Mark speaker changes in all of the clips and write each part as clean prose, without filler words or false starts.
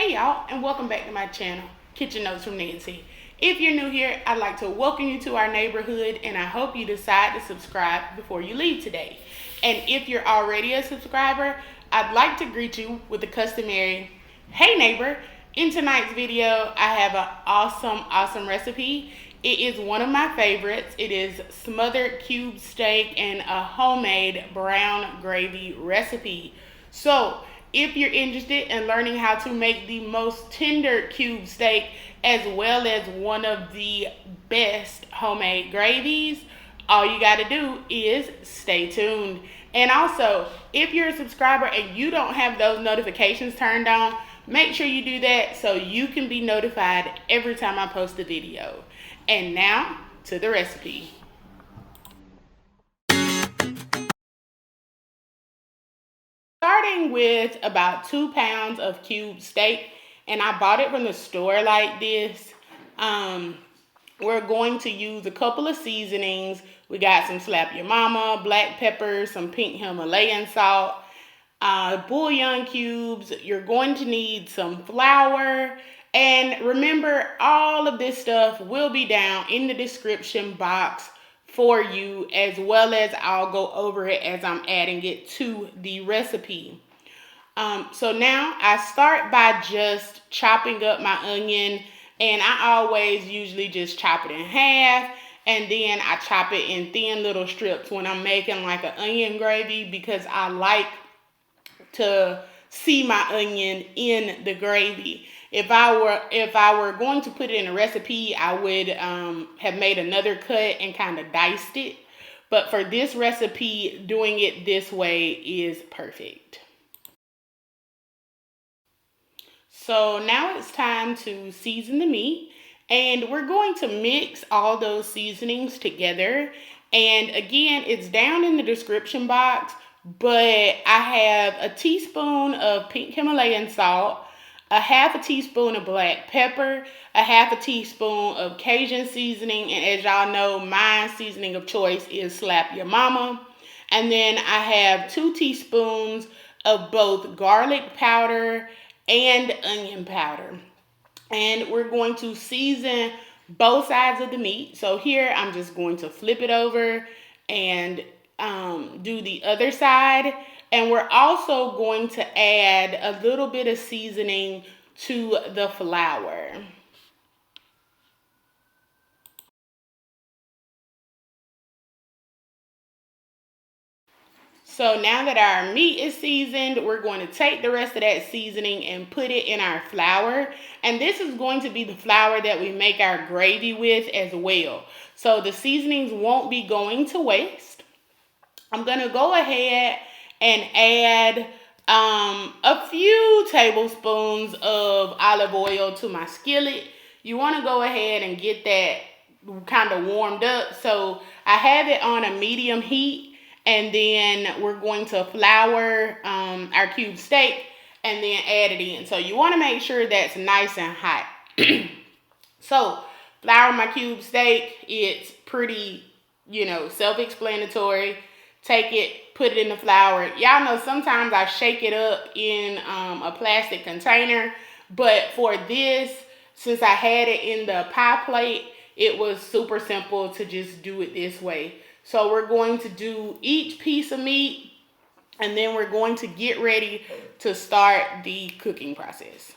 Speaker 1: Hey y'all, and welcome back to my channel, Kitchen Notes from Nancy. If you're new here, I'd like to welcome you to our neighborhood, and I hope you decide to subscribe before you leave today. And if you're already a subscriber, I'd like to greet you with the customary, hey neighbor. In tonight's video, I have an awesome recipe. It is one of my favorites. It is smothered cube steak and a homemade brown gravy recipe. So, if you're interested in learning how to make the most tender cube steak as well as one of the best homemade gravies, all you got to do is stay tuned. And also, if you're a subscriber and you don't have those notifications turned on, make sure you do that so you can be notified every time I post a video. And now to the recipe. Starting with about 2 pounds of cube steak, and I bought it from the store like this. We're going to use a couple of seasonings. We got some Slap Your Mama, black pepper, some pink Himalayan salt, bouillon cubes. You're going to need some flour. And remember, all of this stuff will be down in the description box for you, as well as I'll go over it as I'm adding it to the recipe. So now I start by just chopping up my onion, and I always usually just chop it in half, and then I chop it in thin little strips when I'm making like an onion gravy, because I like to see my onion in the gravy. If I were going to put it in a recipe, I would have made another cut and kind of diced it. But for this recipe, doing it this way is perfect. So now it's time to season the meat. And we're going to mix all those seasonings together. And again, it's down in the description box. But I have a teaspoon of pink Himalayan salt, a half a teaspoon of black pepper, a half a teaspoon of Cajun seasoning, and as y'all know, my seasoning of choice is Slap Your Mama. And then I have 2 teaspoons of both garlic powder and onion powder. And we're going to season both sides of the meat. So here I'm just going to flip it over and do the other side. And we're also going to add a little bit of seasoning to the flour. So now that our meat is seasoned, we're going to take the rest of that seasoning and put it in our flour. And this is going to be the flour that we make our gravy with as well. So the seasonings won't be going to waste. I'm going to go ahead and add a few tablespoons of olive oil to my skillet. You want to go ahead and get that kind of warmed up. So I have it on a medium heat, and then we're going to flour our cube steak and then add it in. So you want to make sure that's nice and hot. So flour my cube steak. It's pretty, self-explanatory. Take it, put it in the flour. Y'all know sometimes I shake it up in a plastic container. But for this, since I had it in the pie plate, it was super simple to just do it this way. So we're going to do each piece of meat, and then we're going to get ready to start the cooking process.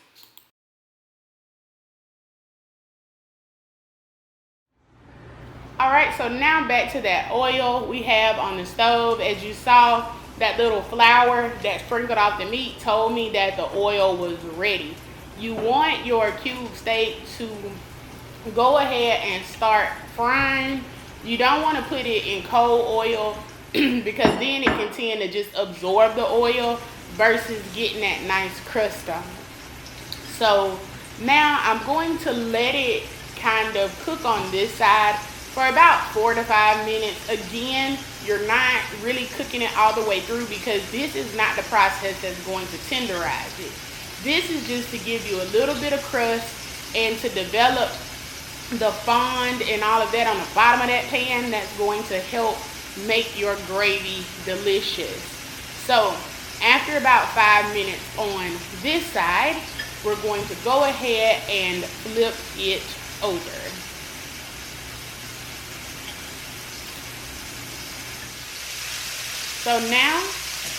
Speaker 1: All right, so now back to that oil we have on the stove. As you saw, that little flour that sprinkled off the meat told me that the oil was ready. You want your cube steak to go ahead and start frying. You don't want to put it in cold oil because then it can tend to just absorb the oil versus getting that nice crust on it. So now I'm going to let it kind of cook on this side for about 4 to 5 minutes. Again, you're not really cooking it all the way through because this is not the process that's going to tenderize it. This is just to give you a little bit of crust and to develop the fond and all of that on the bottom of that pan. That's going to help make your gravy delicious. So after about 5 minutes on this side, we're going to go ahead and flip it over. So now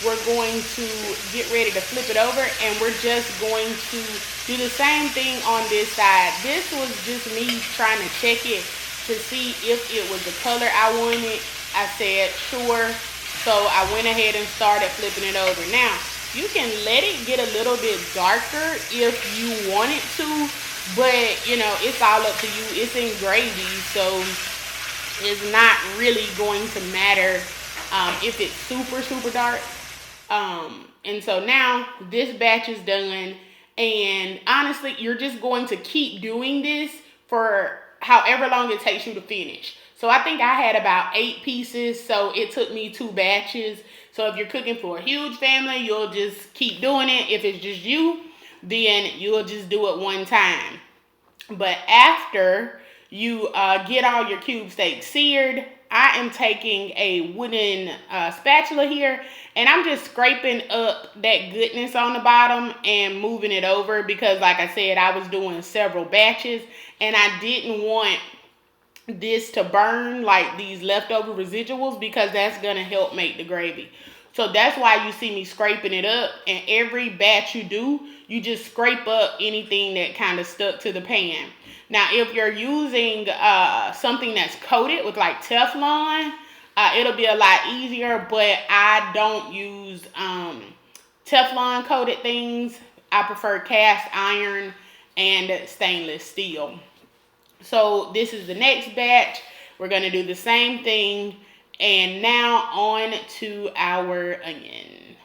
Speaker 1: we're going to get ready to flip it over, and we're just going to do the same thing on this side. This was just me trying to check it to see if it was the color I wanted. I said sure, so I went ahead and started flipping it over. Now, you can let it get a little bit darker if you want it to, but you know, it's all up to you. It's in gravy, so it's not really going to matter if it's super dark. And so now this batch is done, and honestly, you're just going to keep doing this for however long it takes you to finish. So I think I had about 8 pieces, so it took me 2 batches. So if you're cooking for a huge family, you'll just keep doing it. If it's just you, then you'll just do it one time. But after you get all your cube steaks seared, I am taking a wooden spatula here, and I'm just scraping up that goodness on the bottom and moving it over, because like I said, I was doing several batches and I didn't want this to burn, like these leftover residuals, because that's gonna help make the gravy. So that's why you see me scraping it up, and every batch you do, you just scrape up anything that kind of stuck to the pan. Now, if you're using something that's coated with like Teflon, it'll be a lot easier, but I don't use Teflon coated things. I prefer cast iron and stainless steel. So this is the next batch. We're going to do the same thing. And now on to our onion.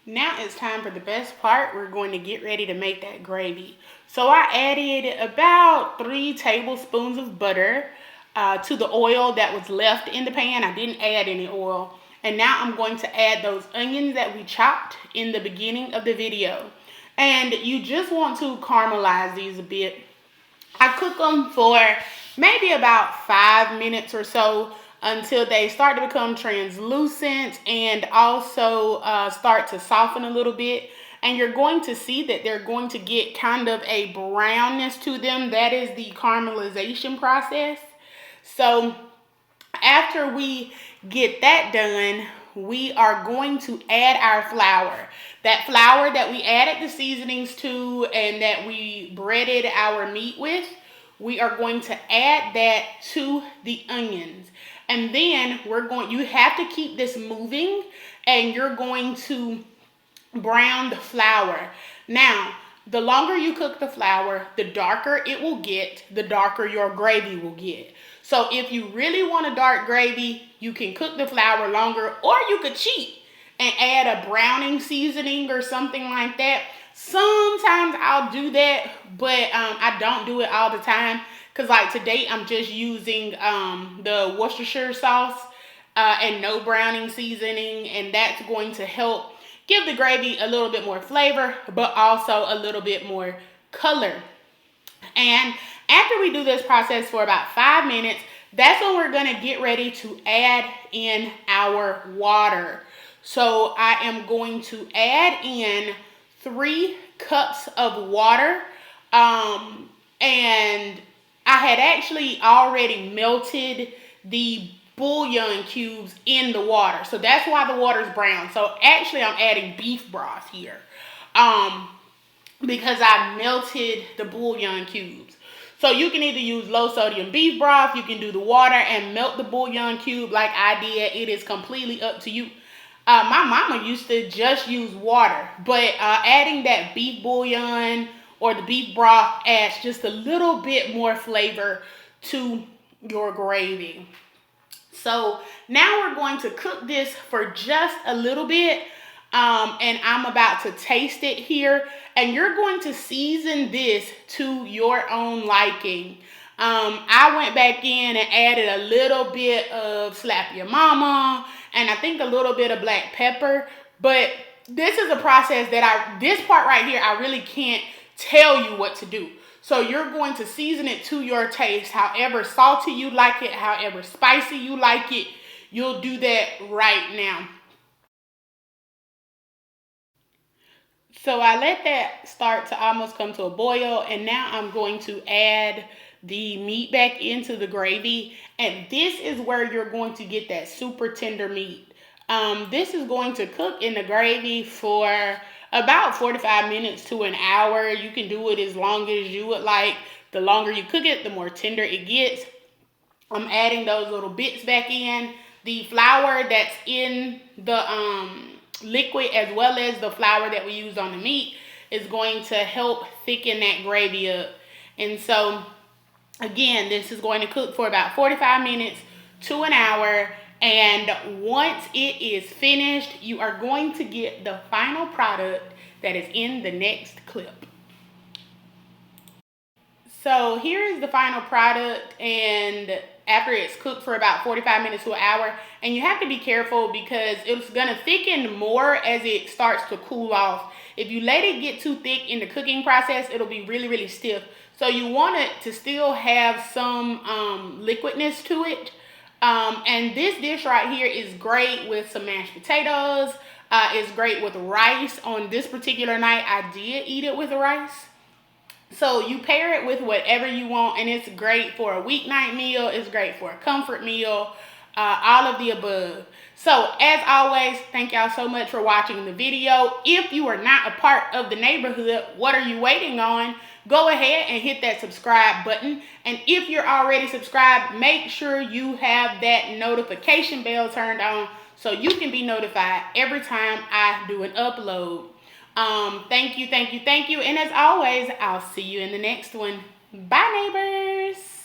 Speaker 1: Now it's time for the best part. We're going to get ready to make that gravy. So I added about 3 tablespoons of butter to the oil that was left in the pan. I didn't add any oil. And now I'm going to add those onions that we chopped in the beginning of the video. And you just want to caramelize these a bit. I cook them for maybe about 5 minutes or so, until they start to become translucent and also start to soften a little bit. And you're going to see that they're going to get kind of a brownness to them. That is the caramelization process. So after we get that done, we are going to add our flour. That flour that we added the seasonings to and that we breaded our meat with, we are going to add that to the onions. And then you have to keep this moving, and you're going to brown the flour. Now, the longer you cook the flour, the darker it will get, the darker your gravy will get. So if you really want a dark gravy, you can cook the flour longer, or you could cheat and add a browning seasoning or something like that. Sometimes I'll do that, but I don't do it all the time. Because like today, I'm just using the Worcestershire sauce and no browning seasoning. And that's going to help give the gravy a little bit more flavor, but also a little bit more color. And after we do this process for about 5 minutes, that's when we're going to get ready to add in our water. So I am going to add in 3 cups of water. And I had actually already melted the bouillon cubes in the water. So that's why the water is brown. So actually I'm adding beef broth here. Because I melted the bouillon cubes. So you can either use low sodium beef broth, you can do the water and melt the bouillon cube like I did. It is completely up to you. My mama used to just use water, but adding that beef bouillon or the beef broth adds just a little bit more flavor to your gravy. So now we're going to cook this for just a little bit. And I'm about to taste it here. And you're going to season this to your own liking. I went back in and added a little bit of Slap Your Mama and I think a little bit of black pepper. But this is a process that this part right here, I really can't tell you what to do. So you're going to season it to your taste, however salty you like it, however spicy you like it. You'll do that right now. So I let that start to almost come to a boil, and now I'm going to add the meat back into the gravy, and this is where you're going to get that super tender meat. This is going to cook in the gravy for about 45 minutes to an hour. You can do it as long as you would like. The longer you cook it, the more tender it gets. I'm adding those little bits back in. The flour that's in the liquid, as well as the flour that we used on the meat, is going to help thicken that gravy up. And so, again, this is going to cook for about 45 minutes to an hour. And once it is finished, you are going to get the final product that is in the next clip. So here is the final product, and after it's cooked for about 45 minutes to an hour, and you have to be careful because it's going to thicken more as it starts to cool off. If you let it get too thick in the cooking process, it'll be really, really stiff. So you want it to still have some liquidness to it. And this dish right here is great with some mashed potatoes. It's great with rice. On this particular night, I did eat it with rice. So you pair it with whatever you want, and it's great for a weeknight meal. It's great for a comfort meal, all of the above. So as always, thank y'all so much for watching the video. If you are not a part of the neighborhood, what are you waiting on? Go ahead and hit that subscribe button. And if you're already subscribed, make sure you have that notification bell turned on so you can be notified every time I do an upload. Thank you. And as always, I'll see you in the next one. Bye, neighbors.